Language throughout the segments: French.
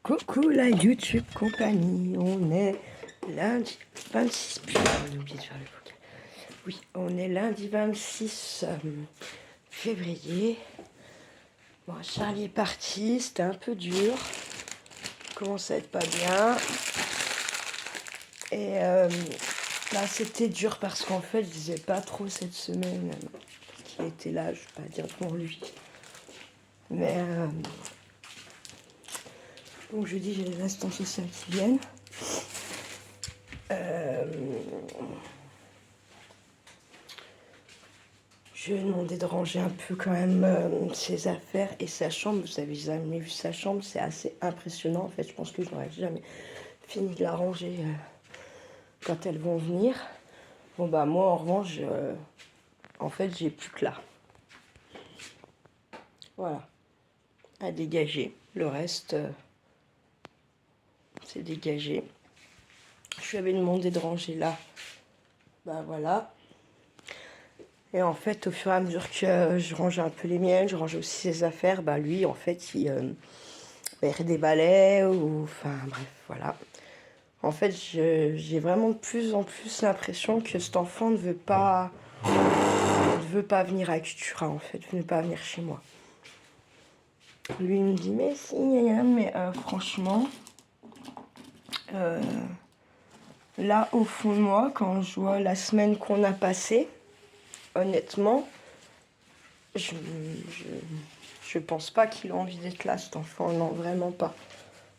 Coucou la YouTube compagnie, on est lundi 26, putain, on a oublié de faire le vocal. Oui, on est lundi 26 février. Bon, Charlie est parti, c'était un peu dur, commence à être pas bien. Et là c'était dur parce qu'en fait je disais pas trop cette semaine, parce qu'il était là, je vais pas dire pour lui. Mais donc je dis j'ai les instants sociaux qui viennent. Je lui ai demandé de ranger un peu quand même ses affaires et sa chambre. Vous avez jamais vu sa chambre, c'est assez impressionnant. En fait, je pense que je n'aurais jamais fini de la ranger quand elles vont venir. Bon bah moi en revanche, en fait j'ai plus que là. Voilà, à dégager. Le reste, c'est dégagé. Je lui avais demandé de ranger là. Bah voilà. Et en fait, au fur et à mesure que je rangeais un peu les miennes, je rangeais aussi ses affaires, bah lui, en fait, il redéballait ou... Enfin, bref, voilà. En fait, j'ai vraiment de plus en plus l'impression que cet enfant ne veut pas venir à Cultura, en fait, ne veut pas venir chez moi. Lui, il me dit, mais si, mais franchement, là, au fond de moi, quand je vois la semaine qu'on a passée, honnêtement, je pense pas qu'il a envie d'être là, cet enfant. Non, vraiment pas.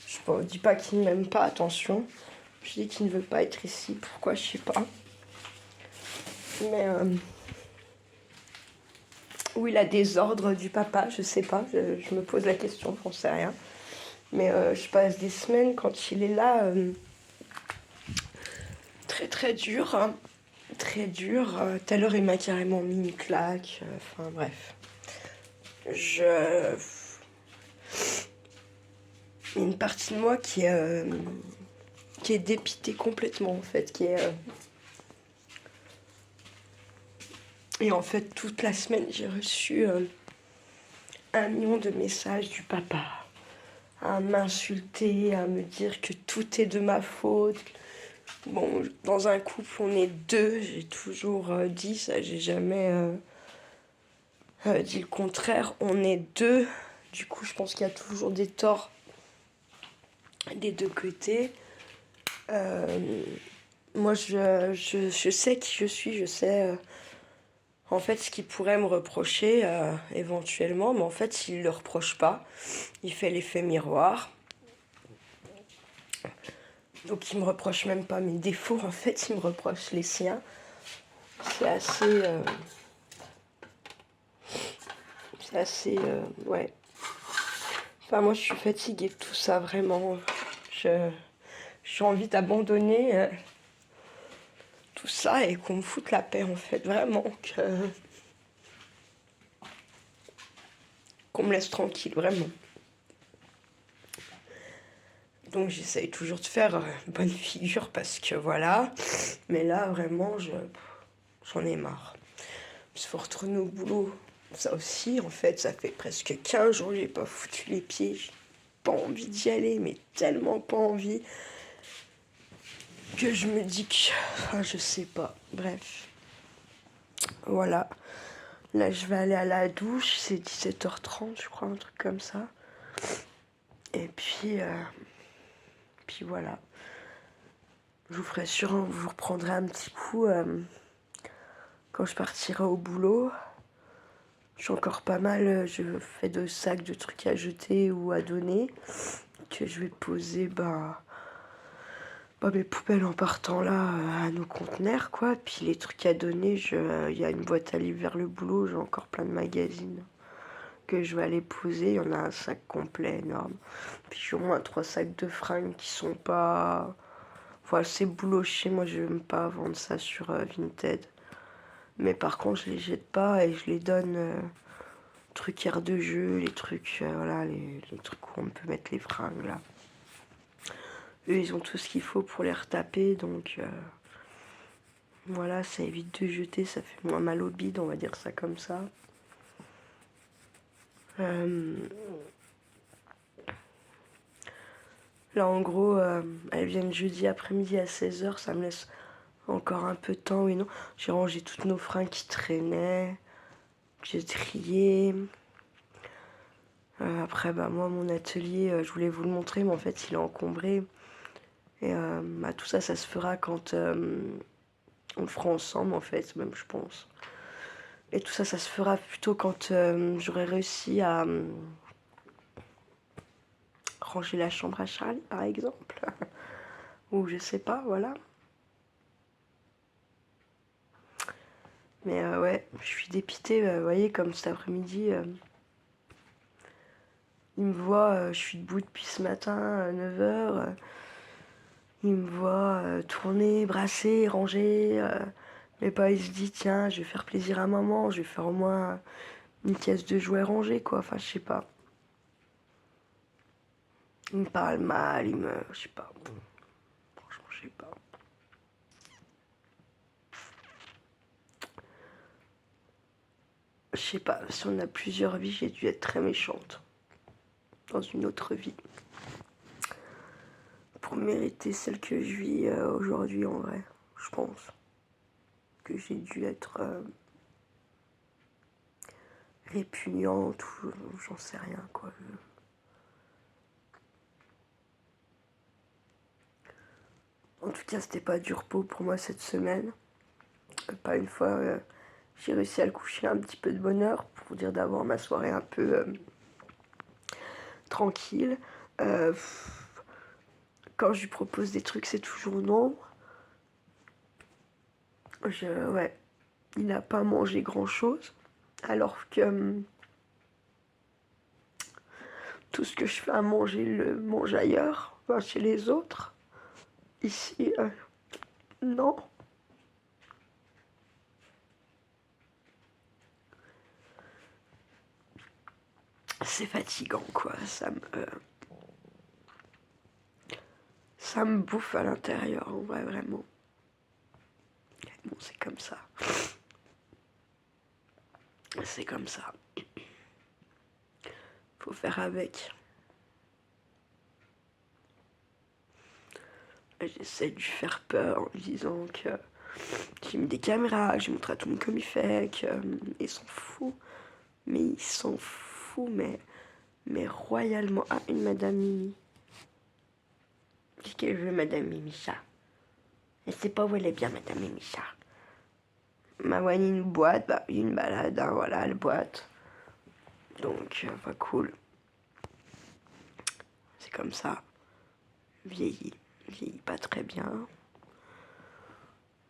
Je ne dis pas qu'il ne m'aime pas, attention. Je dis qu'il ne veut pas être ici. Pourquoi, je sais pas. Mais où il a des ordres du papa, je sais pas. Je me pose la question, j'en sais rien. Mais je passe des semaines quand il est là, très très dur. Hein. Très dur. Tout à l'heure, il m'a carrément mis une claque. Enfin, bref. Il y a une partie de moi qui est dépitée complètement, en fait. Et en fait, toute la semaine, j'ai reçu 1 million de messages du papa. À m'insulter, à me dire que tout est de ma faute. Bon, dans un couple, on est deux. J'ai toujours dit ça, j'ai jamais dit le contraire. On est deux. Du coup, je pense qu'il y a toujours des torts des deux côtés. Moi, je sais qui je suis, je sais en fait ce qu'il pourrait me reprocher éventuellement, mais en fait, il ne le reproche pas. Il fait l'effet miroir. Donc, il me reproche même pas mes défauts, en fait, il me reproche les siens. C'est assez. C'est assez. Ouais. Enfin, moi, je suis fatiguée de tout ça, vraiment. J'ai envie d'abandonner tout ça et qu'on me foute la paix, en fait, vraiment. Qu'on me laisse tranquille, vraiment. Donc j'essaye toujours de faire bonne figure parce que voilà. Mais là, vraiment, j'en ai marre. Il faut retourner au boulot. Ça aussi, en fait, ça fait presque 15 jours que j'ai pas foutu les pieds. J'ai pas envie d'y aller, mais tellement pas envie que je me dis que... Enfin, je sais pas. Bref. Voilà. Là, je vais aller à la douche. C'est 17h30, je crois, un truc comme ça. Et puis voilà. Je vous ferai sûrement, je vous reprendrai un petit coup quand je partirai au boulot. Je suis encore pas mal, je fais 2 sacs de trucs à jeter ou à donner que je vais poser mes poubelles en partant là à nos conteneurs quoi. Puis les trucs à donner, il y a une boîte à livres vers le boulot, j'ai encore plein de magazines que je vais aller poser. Il y en a un sac complet énorme. Puis j'ai au moins 3 sacs de fringues qui sont pas... Voilà, c'est bouloché, moi je n'aime pas vendre ça sur Vinted. Mais par contre je les jette pas et je les donne trucs air de jeu, les trucs, voilà, les trucs où on peut mettre les fringues là. Eux ils ont tout ce qu'il faut pour les retaper donc voilà, ça évite de jeter, ça fait moins mal au bide, on va dire ça comme ça. Là, en gros, elles viennent jeudi après-midi à 16h, ça me laisse encore un peu de temps, oui, non. J'ai rangé toutes nos fringues qui traînaient, que j'ai trié. Après, bah, moi, mon atelier, je voulais vous le montrer, mais en fait, il est encombré. Et bah, tout ça, ça se fera quand on le fera ensemble, en fait, même, je pense. Et tout ça, ça se fera plutôt quand j'aurai réussi à ranger la chambre à Charlie, par exemple. Ou je sais pas, voilà. Mais ouais, je suis dépitée, vous voyez, comme cet après-midi, il me voit, je suis debout depuis ce matin à 9h. Il me voit tourner, brasser, ranger. Mais pas, il se dit, tiens, je vais faire plaisir à maman, je vais faire au moins une caisse de jouets rangée, quoi. Enfin, je sais pas. Il me parle mal, il me. Je sais pas. Bon, franchement, je sais pas. Je sais pas, si on a plusieurs vies, j'ai dû être très méchante. Dans une autre vie. Pour mériter celle que je vis aujourd'hui, en vrai. Je pense que j'ai dû être répugnante ou j'en sais rien, quoi. En tout cas, c'était pas du repos pour moi cette semaine. Pas une fois, j'ai réussi à le coucher un petit peu de bonne heure pour dire d'avoir ma soirée un peu tranquille. Euh, quand je lui propose des trucs, c'est toujours non. Ouais, il n'a pas mangé grand-chose. Alors que tout ce que je fais à manger, il le mange ailleurs, enfin, chez les autres. Ici, non. C'est fatigant, quoi. Ça me bouffe à l'intérieur, en vrai, vraiment. Bon, c'est comme ça. C'est comme ça. Faut faire avec. J'essaie de lui faire peur en lui disant que j'ai mis des caméras, que j'ai montré à tout le monde comme il fait, qu'il s'en fout. Mais il s'en fout, mais royalement. Ah, une Madame Mimi. Qu'est-ce qu'elle veut, Madame Mimicha? Elle sait pas où elle est bien, Madame Mimicha. Mawane nous boite, bah oui, une balade, hein, voilà, elle boite. Donc, pas cool. C'est comme ça. Vieillit. Vieillit pas très bien.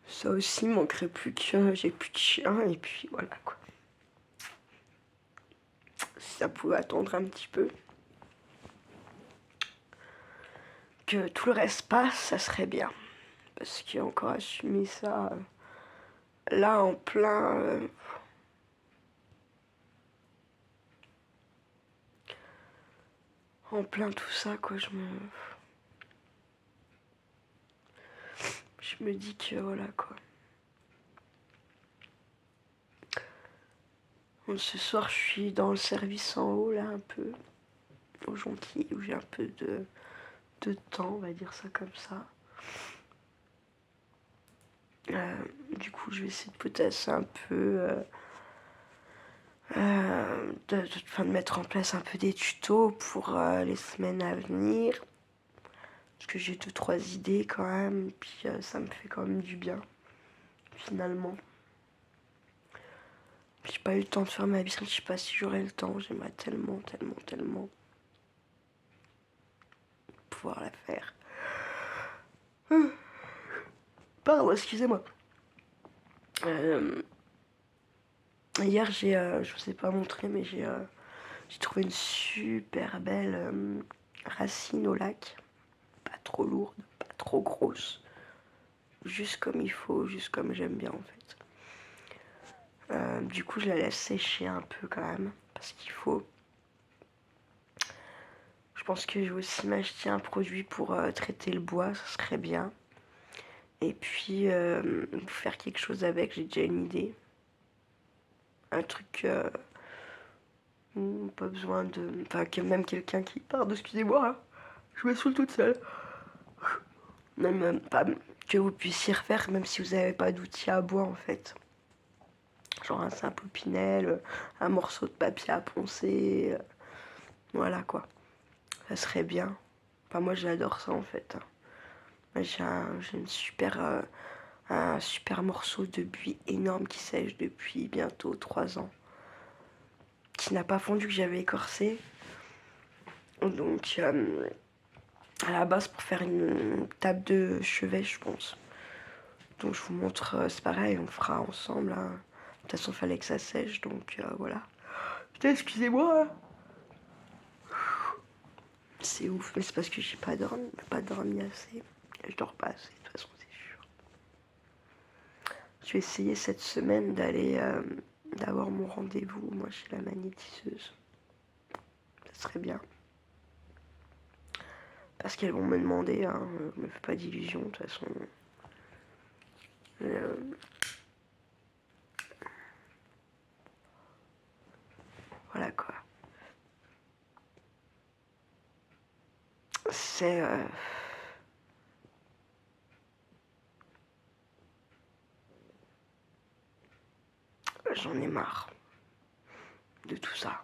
Ça aussi manquerait plus que j'ai plus de chien, et puis voilà, quoi. Si ça pouvait attendre un petit peu. Que tout le reste passe, ça serait bien. Parce qu'il y a encore assumé ça là en plein. En plein tout ça, quoi. Je me dis que voilà, quoi. Bon, ce soir, je suis dans le service en haut, là, un peu. Au Jonquille, où j'ai un peu de temps, on va dire ça comme ça. Du coup, je vais essayer de potasser un peu. De mettre en place un peu des tutos pour les semaines à venir. Parce que j'ai 2-3 idées quand même. Et puis ça me fait quand même du bien, finalement. J'ai pas eu le temps de faire ma vitrine, je sais pas si j'aurai le temps. J'aimerais tellement, tellement, tellement pouvoir la faire. Pardon, excusez-moi. Hier, je vous ai pas montré, mais j'ai trouvé une super belle racine au lac. Pas trop lourde, pas trop grosse. Juste comme il faut, juste comme j'aime bien en fait. Du coup, je la laisse sécher un peu quand même, parce qu'il faut. Je pense que je vais aussi m'acheter un produit pour traiter le bois, ça serait bien. Et puis, faire quelque chose avec, j'ai déjà une idée. Un truc. Pas besoin de. Enfin, que même quelqu'un qui. Pardon, excusez-moi. Hein. Je me saoule toute seule. Même pas que vous puissiez refaire, même si vous n'avez pas d'outils à bois en fait. Genre un simple Opinel, un morceau de papier à poncer. Voilà quoi. Ça serait bien. Enfin, moi j'adore ça en fait. J'ai un super morceau de buis énorme qui sèche depuis bientôt 3 ans. Qui n'a pas fondu, que j'avais écorcé. Donc à la base pour faire une table de chevet je pense. Donc je vous montre, c'est pareil, on fera ensemble. Hein. De toute façon il fallait que ça sèche, donc voilà. Putain, excusez-moi. C'est ouf, mais c'est parce que j'ai pas dormi assez. Je dors pas assez, de toute façon c'est sûr. Je vais essayer cette semaine d'avoir mon rendez-vous, moi chez la magnétiseuse. Ça serait bien. Parce qu'elles vont me demander, hein, je me fais pas d'illusions de toute façon. Voilà quoi. C'est... J'en ai marre de tout ça.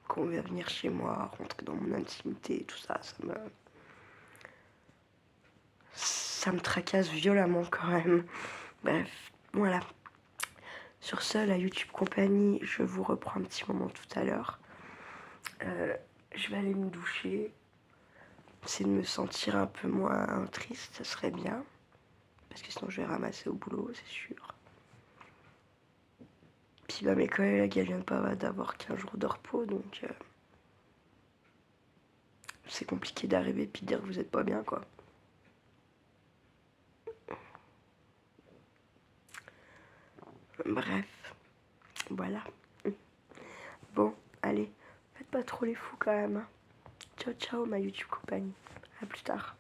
Qu'on vient venir chez moi, rentrer dans mon intimité, tout ça, ça me tracasse violemment quand même. Bref, voilà. Sur ce, la YouTube compagnie, je vous reprends un petit moment tout à l'heure. Je vais aller me doucher. C'est de me sentir un peu moins triste, ça serait bien. Parce que sinon je vais ramasser au boulot, c'est sûr. Puis bah, mes collègues, elles viennent pas d'avoir qu'un jour de repos, donc c'est compliqué d'arriver et puis de dire que vous êtes pas bien, quoi. Bref, voilà. Bon, allez, faites pas trop les fous quand même. Ciao, ciao, ma YouTube compagnie. À plus tard.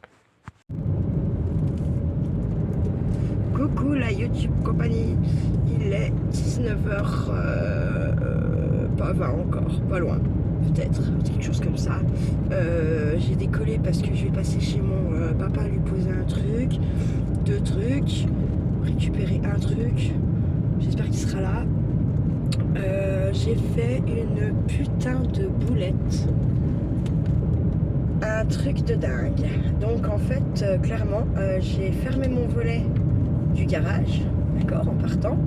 Coucou la YouTube compagnie. Il est 19h, pas 20 encore, pas loin. Peut-être, quelque chose comme ça. J'ai décollé parce que je vais passer chez mon papa lui poser un truc, 2 trucs, récupérer un truc. J'espère qu'il sera là. J'ai fait une putain de boulette. Un truc de dingue. Donc en fait, clairement, j'ai fermé mon volet du garage, d'accord, en partant.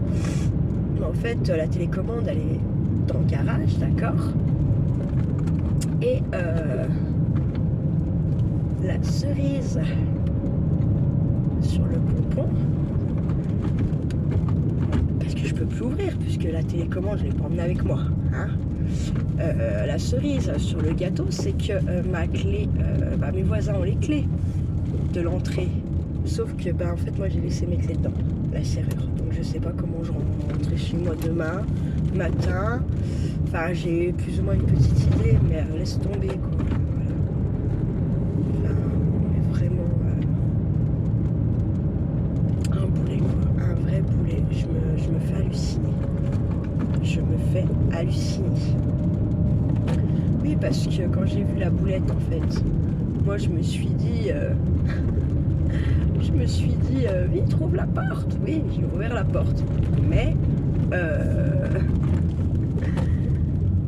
Mais en fait, la télécommande, elle est dans le garage, d'accord. Et la cerise sur le pompon, parce que je peux plus ouvrir puisque la télécommande je l'ai pas emmenée avec moi, hein. La cerise sur le gâteau, c'est que ma clé, mes voisins ont les clés de l'entrée, sauf que en fait moi j'ai laissé mes clés dedans, la serrure, donc je sais pas comment je rentrerai chez moi demain matin. Enfin, j'ai plus ou moins une petite idée, mais laisse tomber quoi. Voilà. Enfin, mais vraiment un boulet quoi, un vrai boulet. Je me fais halluciner. Je me fais halluciner. Oui, parce que quand j'ai vu la boulette en fait, moi je me suis dit, oui, trouve la porte. Oui, j'ai ouvert la porte, mais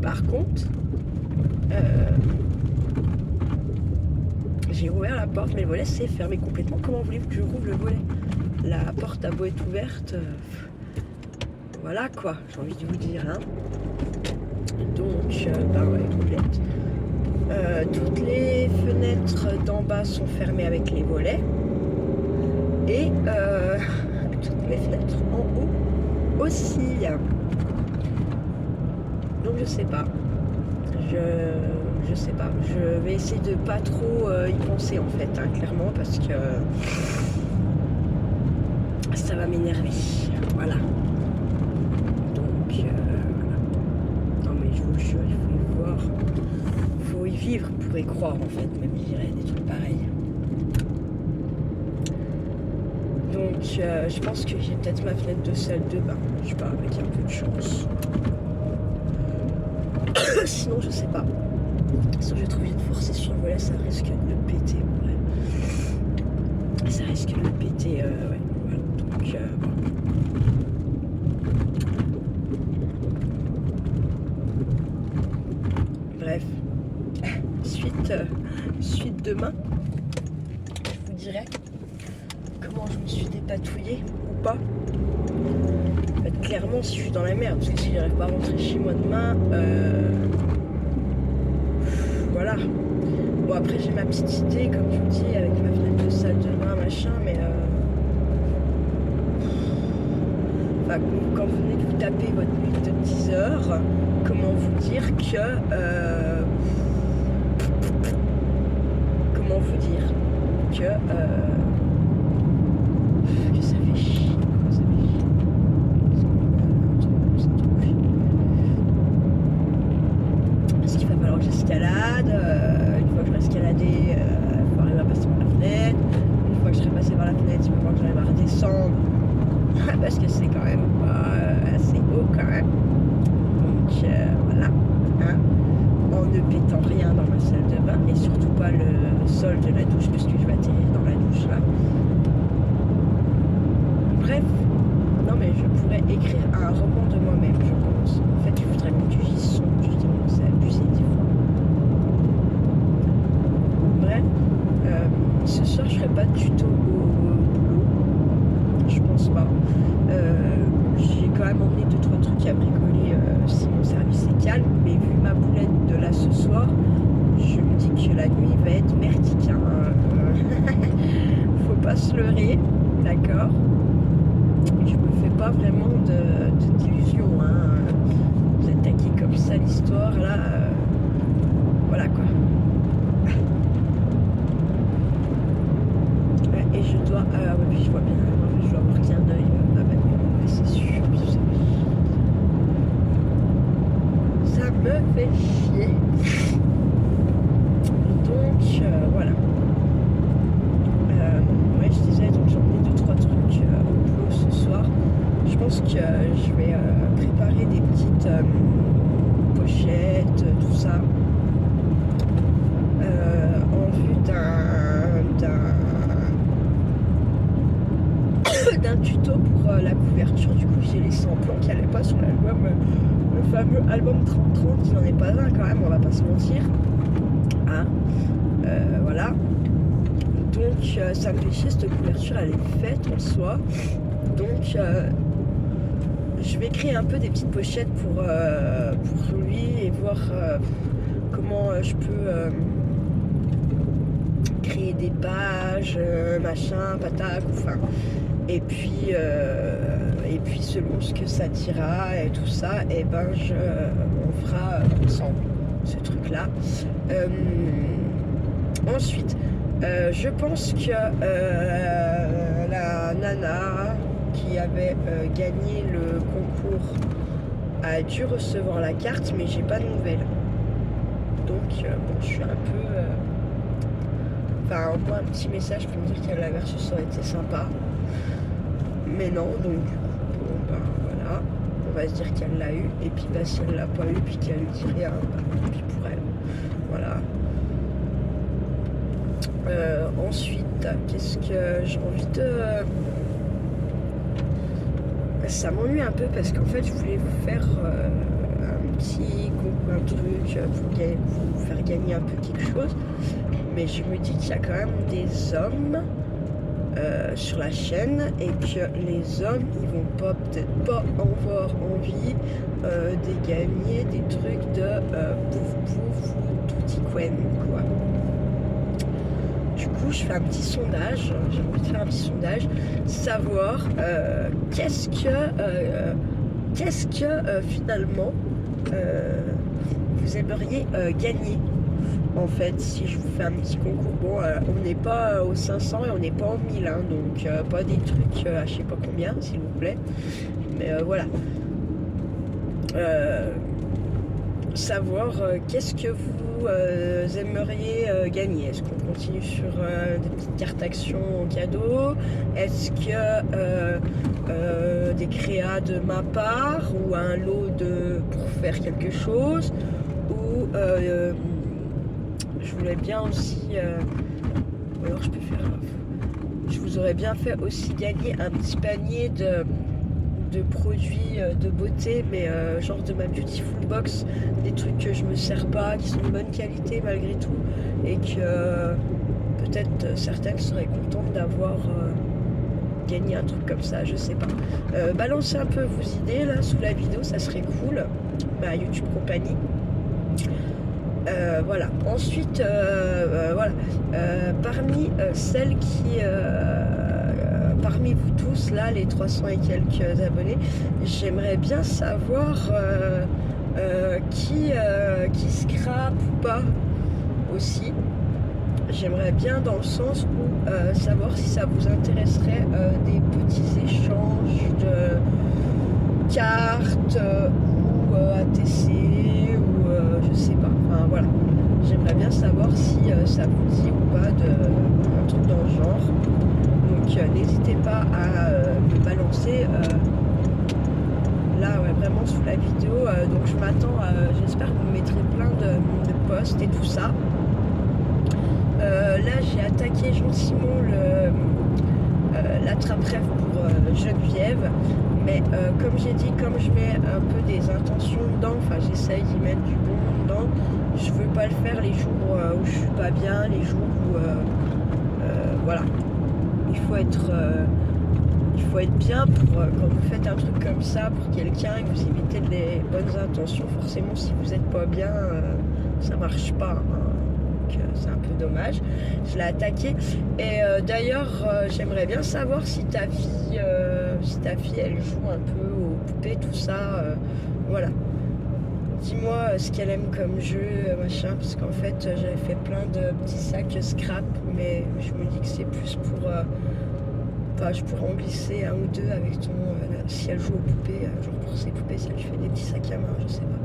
par contre, j'ai ouvert la porte, mais le volet s'est fermé complètement. Comment voulez-vous que je rouvre le volet? La porte a beau être ouverte, voilà quoi, j'ai envie de vous dire. Hein. Donc, ouais, complète. Toutes les fenêtres d'en bas sont fermées avec les volets. Et toutes les fenêtres en haut aussi. Donc je sais pas. Je sais pas. Je vais essayer de pas trop y penser en fait, hein, clairement, parce que ça va m'énerver. Voilà. Donc voilà. Non mais je vous jure, il faut y voir. Il faut y vivre pour y croire en fait, même je dirais des trucs pareils. Donc je pense que j'ai peut-être ma fenêtre de salle de bain. Je sais pas, avec un peu de chance. Sinon je sais pas. Sinon je vais être obligée de forcer sur le volet. mollet, ça risque de le péter, ouais. Ça risque de le péter, ouais. Voilà. Donc, bon. Bref, suite demain, je vous dirai comment je me suis dépatouillée ou pas. En fait, clairement, si je suis dans la merde, parce que si j'arrive pas à rentrer chez moi demain, voilà. Bon, après, j'ai ma petite idée, comme je vous dis, avec ma fenêtre de salle de bain, machin, mais enfin, quand vous venez de vous taper votre nuit de 10 heures, comment vous dire que ça fait chier, quoi, ça fait chier. Parce qu'il va falloir que j'escalade, une fois que je vais escalader, il faut arriver à passer par la fenêtre, une fois que je serai passé par la fenêtre, il va falloir que j'arrive à redescendre, parce que c'est quand même pas assez haut quand même. Donc voilà, hein, en ne pétant rien dans ma salle de bain et surtout pas le sol de la douche puisque je vais atterrir dans la douche là. Bref, non mais je pourrais écrire un roman de moi-même, je pense. En fait, il faudrait que j'y songe, justement, c'est abusé des fois. Bref, ce soir je ferai pas de tuto au boulot, je pense pas. J'ai quand même emmené 2-3 trucs à bricoler si mon service est calme, mais vu ma boulette de là ce soir, je me dis que la nuit va être merdique, hein. Faut pas se leurrer, d'accord? Je me fais pas vraiment d'illusions, hein. Vous attaquez comme ça l'histoire là, voilà quoi. Ouais, et je dois, ouais, puis je vois bien, je dois avoir qu'un œil à ma nuit, c'est sûr. Ça me fait chier. Donc voilà. Ouais, je disais, donc j'ai emmené 2-3 trucs au boulot ce soir. Je pense que je vais préparer des petites pochettes, tout ça, en vue d'un tuto pour la couverture. Du coup, j'ai laissé en plan qui n'allait pas sur l'album, le fameux album 30-30, qui n'en est pas un quand même, on va pas se mentir. Hein, voilà. Donc ça me fait chier, cette couverture elle est faite en soi. Donc je vais créer un peu des petites pochettes pour lui et voir comment je peux créer des pages, machin, patac, enfin. Et puis selon ce que ça dira et tout ça, et ben on fera ensemble ce truc là. Ensuite, je pense que la nana qui avait gagné le concours a dû recevoir la carte, mais j'ai pas de nouvelles. Donc bon, je suis un peu enfin au moins un petit message pour me dire qu'elle l'avait reçu, ça aurait été sympa. Mais non, donc du coup, bon ben voilà, on va se dire qu'elle l'a eu, et puis bah, si elle l'a pas eu, puis qu'elle ne dit rien, bah, tant pis pour elle. Voilà. Ensuite, qu'est-ce que j'ai envie de... Ça m'ennuie un peu parce qu'en fait, je voulais vous faire un petit concours, un truc, vous faire gagner un peu quelque chose. Mais je me dis qu'il y a quand même des hommes sur la chaîne et que les hommes, ils vont peut-être pas avoir envie de gagner des trucs de pouf pouf ou tutti quen, quoi. Du coup, je fais un petit sondage, j'ai envie de faire un petit sondage, savoir qu'est-ce que finalement vous aimeriez gagner. En fait, si je vous fais un petit concours, bon, on n'est pas aux 500 et on n'est pas aux 1000, hein, donc pas des trucs à je sais pas combien, s'il vous plaît. Mais voilà. Savoir qu'est-ce que vous aimeriez gagner. Est-ce qu'on continue sur des petites cartes actions en cadeau? Est-ce que des créas de ma part ou un lot pour faire quelque chose? Ou je vous voulais bien aussi, ou alors je peux faire, je vous aurais bien fait aussi gagner un petit panier de produits de beauté, mais genre de ma Beautiful Box, des trucs que je me sers pas, qui sont de bonne qualité malgré tout, et que peut-être certaines seraient contentes d'avoir gagné un truc comme ça, je sais pas. Balancez un peu vos idées là sous la vidéo, ça serait cool. Ma YouTube compagnie. Voilà. Ensuite, voilà. Parmi celles qui, parmi vous tous là, les 300 et quelques abonnés, j'aimerais bien savoir qui scrape ou pas aussi. J'aimerais bien dans le sens où savoir si ça vous intéresserait des petits échanges de cartes ou ATC ou je sais pas. Enfin voilà. J'aimerais bien savoir si ça vous dit ou pas un truc dans le genre. Donc n'hésitez pas à me balancer là ouais, vraiment sous la vidéo. Donc je m'attends j'espère que vous mettrez plein de posts et tout ça. Là j'ai attaqué gentiment l'attrape-rêve pour Geneviève, mais comme j'ai dit, comme je mets un peu des intentions dedans, enfin j'essaye d'y mettre du bon dedans, je veux pas le faire les jours où je suis pas bien, les jours où voilà, il faut être bien pour quand vous faites un truc comme ça pour quelqu'un et que vous y mettez des bonnes intentions, forcément si vous êtes pas bien ça marche pas, hein. C'est un peu dommage. Je l'ai attaqué et d'ailleurs j'aimerais bien savoir si ta fille elle joue un peu aux poupées, tout ça, voilà. Dis-moi ce qu'elle aime comme jeu, machin, parce qu'en fait j'avais fait plein de petits sacs scrap, mais je me dis que c'est plus pour enfin je pourrais en glisser un ou deux avec ton si elle joue aux poupées, genre pour ses poupées, si elle fait des petits sacs à main, je sais pas.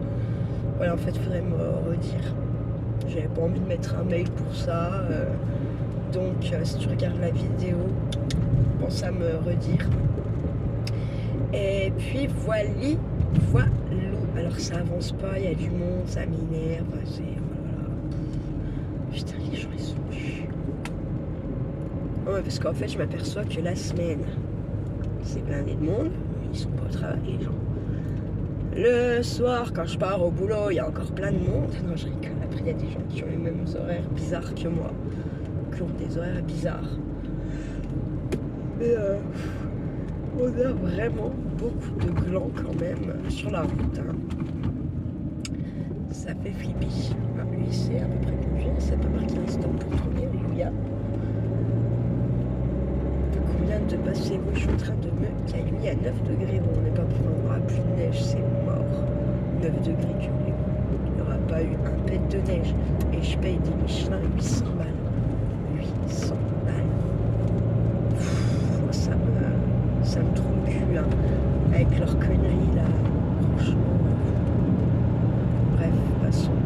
Voilà, en fait il faudrait me redire. J'avais pas envie de mettre un mail pour ça, donc si tu regardes la vidéo, pense à me redire. Et puis voilà. Alors ça avance pas, il y a du monde, ça m'énerve, c'est voilà. Putain, les gens ils sont chus. Ouais, parce qu'en fait je m'aperçois que la semaine c'est blindé de monde, ils sont pas au travail les gens. Le soir, quand je pars au boulot, il y a encore plein de monde. Non, je rigole. Après, il y a des gens qui ont les mêmes horaires bizarres que moi, qui ont des horaires bizarres. Mais on a vraiment beaucoup de glands quand même sur la route. Hein. Ça fait flipper. Lui, c'est à peu près conduit. Il s'est pas marqué un stop pour tourner. Alléluia. Combien de passez-vous? Je suis en train de me cailler à 9 degrés. Bon, on n'est pas pour on n'aura plus de neige, c'est mort. 9 degrés cumulés. Il n'y aura pas eu un pet de neige. Et je paye des Michelin 800 balles. 800 balles. Pff, ça me trompe le cul, hein. Avec leurs conneries là. Franchement. Bref, passons.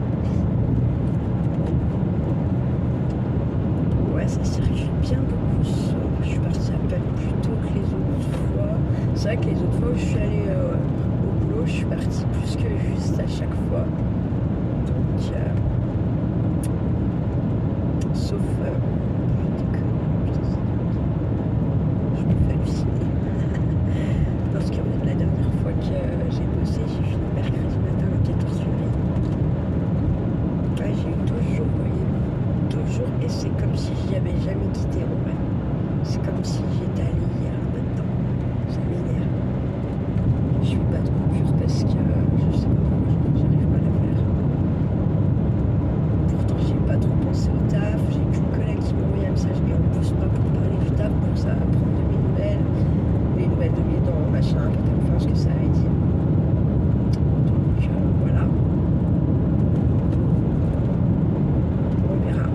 Ouais, ça circule bien beaucoup. Je suis partie à peine plus tôt que les autres fois. C'est vrai que les autres fois où je suis allée au boulot, je suis partie plus que juste à chaque fois. Donc, sauf je me fais halluciner. Parce que la dernière fois que j'ai bossé, j'ai fini mercredi matin à 14 février. Ouais, j'ai eu 12 jours, vous voyez. 12 jours, et c'est comme si j'y avais jamais quitté en vrai. C'est comme si j'étais allée hier maintenant. Ça m'énerve. Je suis pas de coupure parce que je sais pas pourquoi j'arrive pas à la faire. Pourtant j'ai pas trop pensé au taf, j'ai qu'une collègue qui m'a envoyé un message et en plus pas pour parler du taf, pour ça prendre de mes nouvelles, les nouvelles de mes dents, machin, enfin ce que ça avait dit. Donc voilà. On verra.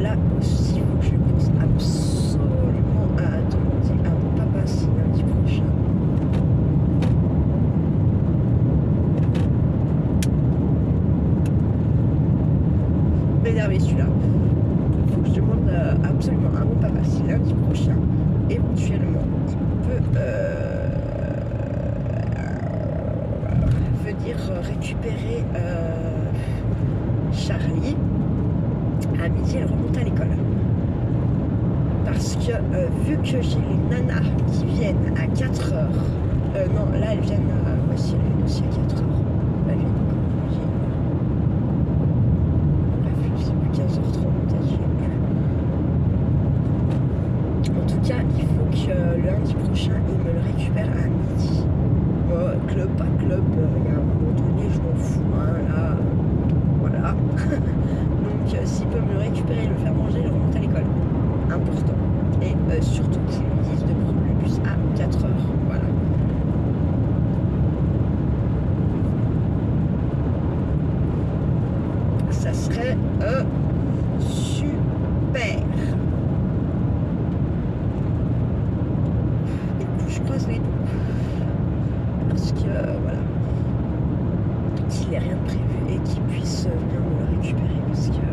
Là aussi, il faut que je pense absolument à demander à mon papa si lundi prochain. M'énerver celui-là. Il faut que je demande absolument à mon papa si lundi prochain, éventuellement, il peut venir récupérer Charlie. à midi, elle remonte à l'école. Parce que vu que j'ai les nanas qui viennent à 4h, non, là elles viennent à, ouais, si elles viennent aussi à 4h. Elles viennent bref, je sais plus, 15h30, peut-être, je sais plus. En tout cas, il faut que lundi prochain, il me le récupère à midi. Moi, club, pas club, il y a un moment donné, je m'en fous, hein, là, voilà. Donc, s'il peut me le récupérer, le faire manger, le remonte à l'école. Important. Et surtout qu'ils lui disent de prendre le bus à 4h. Voilà. Ça serait super. Du coup, je croise les doigts. Parce que, voilà. Qu'il n'ait rien de prévu et qu'il puisse venir me le récupérer. Parce que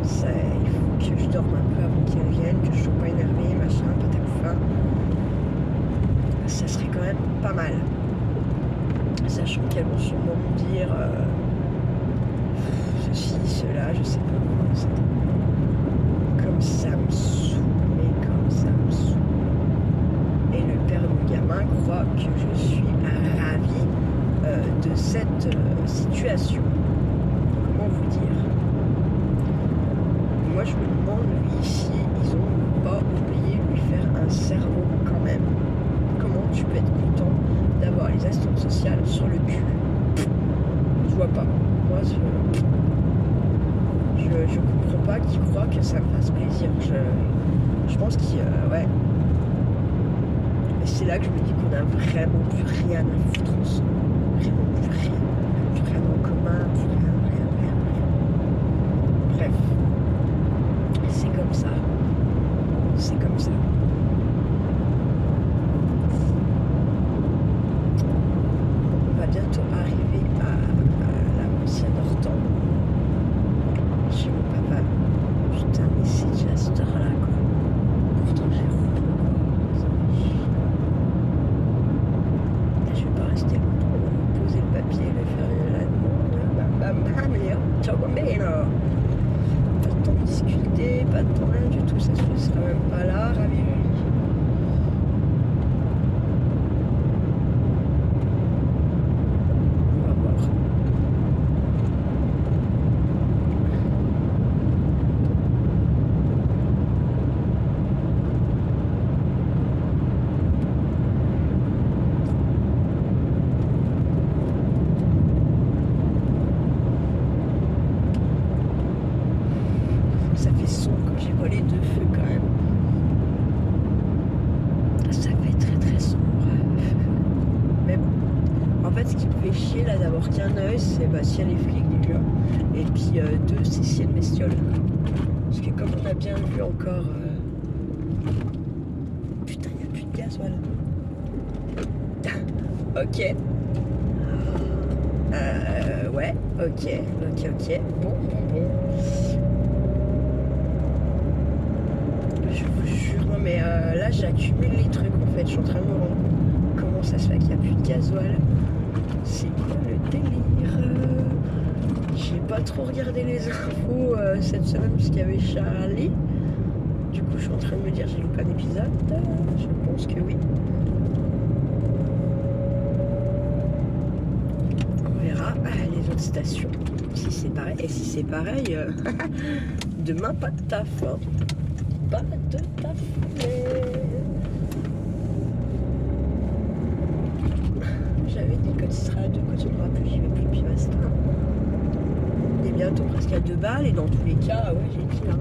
ça, il faut que je dorme un peu avant qu'elle vienne, que je ne sois pas énervée, machin, patapoufa. Ça serait quand même pas mal. Sachant qu'elles vont sûrement me dire ceci, cela, je sais pas quoi. Comme ça me saoule, mais comme ça me saoule. Et le père de mon gamin croit que je suis ravie de cette situation. Comment vous dire? Moi je me demande, lui, si ils ont pas oublié de lui faire un cerveau quand même. Comment tu peux être content d'avoir les assistantes sociales sur le cul? Je vois pas. Moi je comprends pas qu'ils croient que ça me fasse plaisir. Je pense qu'il ouais. Et c'est là que je me dis qu'on a vraiment plus rien à foutre ensemble. Vraiment plus rien. Plus rien en commun, plus rien. Bref. C'est comme ça. C'est comme ça. On va bientôt arriver à la ancienne Hortan. Chez mon papa. Putain, mais c'est déjà cette heure-là, quoi. Pourtant, j'ai roulé, quoi. Je vais pas rester longtemps. On va poser le papier, le faire la demande. Bam, bam, et hop, ciao, bambino. Pas de temps de discuter, pas de temps rien du tout. Ça se sera même pas là, ravi lui. Ça fait son quand j'ai volé deux feux quand même. Ça fait très très sombre. Mais bon. En fait ce qui me fait chier là d'avoir qu'un œil, c'est bah, si elle est flic déjà. Et puis deux, c'est si elle bestiole. Parce que comme on a bien vu encore. Putain, il n'y a plus de gasoil. Ok. Ouais, ok. Bon. Je vous jure, non mais là j'accumule les trucs en fait, je suis en train de me rendre compte comment ça se fait qu'il n'y a plus de gasoil. C'est quoi le délire? J'ai pas trop regardé les infos cette semaine parce qu'il y avait Charlie. Du coup je suis en train de me dire j'ai loupé un épisode. Je pense que oui. On verra les autres stations. Si c'est pareil. Et si c'est pareil, demain pas de taf. Hein. Pas de taf. J'avais dit que ce sera à 2, quand on n'aura plus, j'y vais plus depuis basta. On est bientôt presque à 2 balles et dans tous les cas, ouais, j'ai dit là.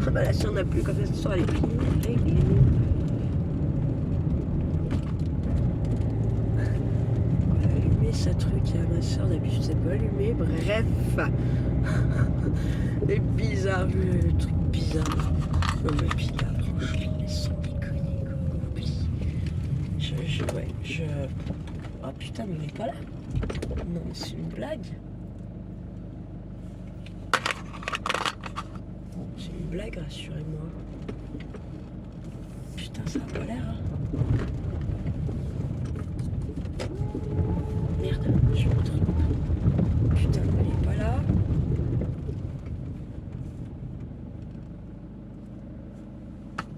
Ah bah là, si on n'a plus, comme ça, ce soir, elle est finie, réglée. On va allumer ce truc à ma soeur, d'habitude, c'est pas allumé. Bref. C'est bizarre, le truc bizarre. Non mais puis là, franchement, ils sont déconnés, quoi. Oublie. Oh putain, mais il est pas là. Non, mais c'est une blague. C'est une blague, rassurez-moi. Putain, ça a pas l'air, hein. Merde, je me trompe. Putain, elle est pas là.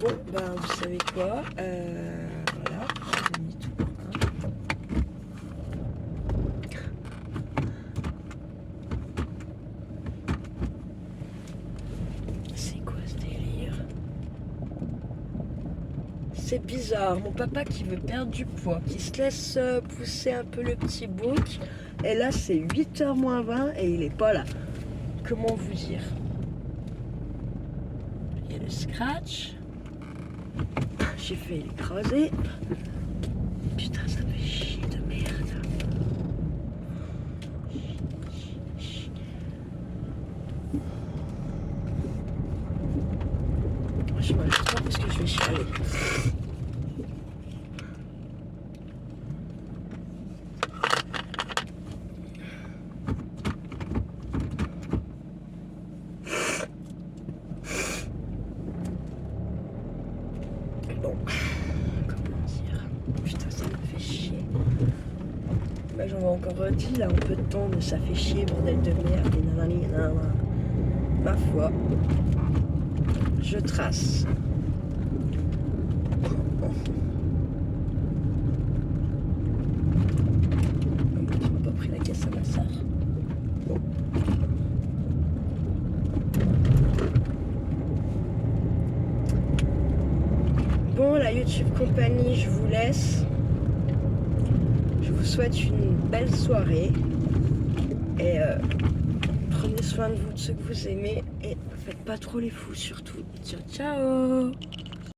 Bon, ben vous savez quoi, voilà, demi-tour, hein. C'est quoi ce délire? C'est bizarre, mon papa qui veut perdre du poids, qui se laisse pousser un peu le petit bouc, et là c'est 8h moins 20 et il est pas là. Comment vous dire? Il y a le scratch. J'ai failli l'écraser. Putain, ça fait chier de merde. Je m'arrête pas parce que je vais chialer. Bon, comment dire? Putain, ça me fait chier. Bah, j'en ai encore redit là en peu de temps, mais ça fait chier, bordel de merde, et nanani, nanana. Ma foi, je trace. Tu m'as pas pris la caisse à massage. Bon, la YouTube compagnie, je vous laisse. Je vous souhaite une belle soirée. Et prenez soin de vous, de ceux que vous aimez. Et faites pas trop les fous surtout. Ciao, ciao!